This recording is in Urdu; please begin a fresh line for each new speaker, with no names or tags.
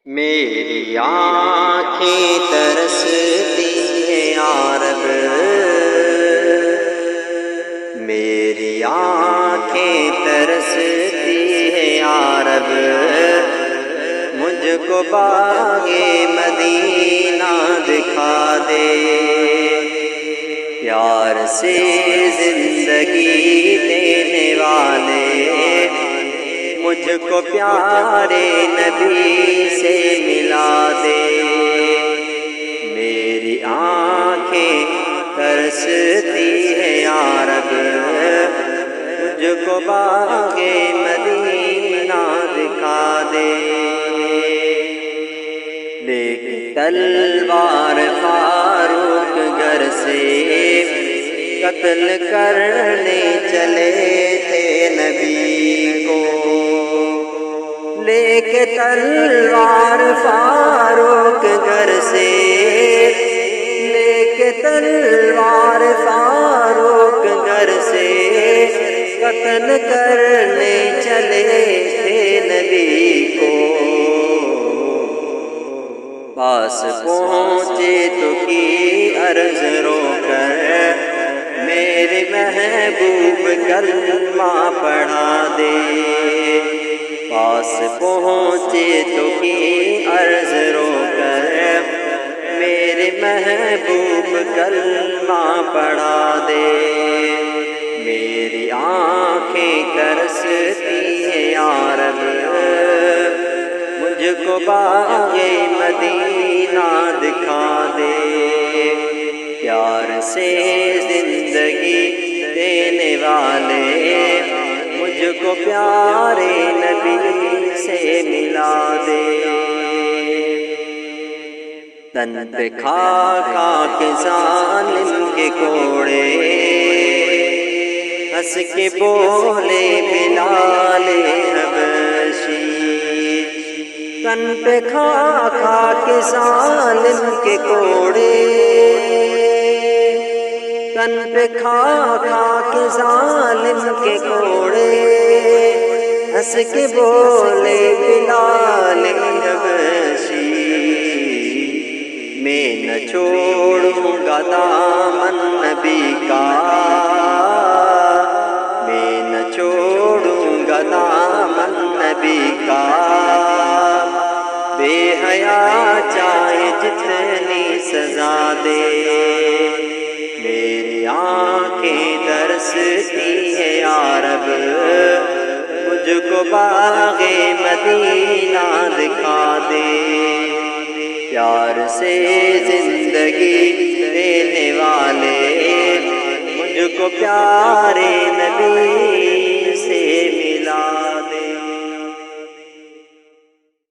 میری آنکھیں ترستی ہیں یا رب، میری آنکھیں ترستی ہیں یا رب، مجھ کو باغ مدینہ دکھا دے، پیار سے زندگی دینے والے مجھ کو پیارے نبی سے ملا دے، میری آنکھیں ترستی ہیں یا رب، مجھ کو باغ مدینہ دکھا دے، لے کے تلوار فاروق گھر سے قتل کرنے چلے تھے نبی کو، لے کے تلوار فاروق گھر سے، لے کے تلوار فاروق گھر سے قتل کرنے چلے تھے نبی کو، پاس پہنچے تو کی عرض رو کر میرے محبوب کلمہ پڑھا دے، پاس پہنچے تو کی عرض رو کر میرے محبوب کلمہ پڑھا دے، میری آنکھیں ترستی ہیں یا رب، مجھ کو باغ مدینہ دکھا دے، پیار سے زندگی دینے والے مجھ کو پیارے نبی سے ملا دے، تن پہ کھا کھا کے ظالم کے کوڑے ہنس کے بولے بلال حبشی، تن پہ کھا کھا کے ظالم کے کوڑے، تن پہ کھا کھا کے ظالم کے کوڑے ہنس کے بولے بلال حبشی، میں نہ چھوڑوں گا دامن نبی کا، میں نہ چھوڑوں گا دامن نبی کا، بے حیا چاہے جتنی سزا دے، میری آنکھیں ترستی ہیں یا رب، مجھ کو باغ مدینہ دکھا دے، پیار سے زندگی دینے والے مجھ کو پیارے نبی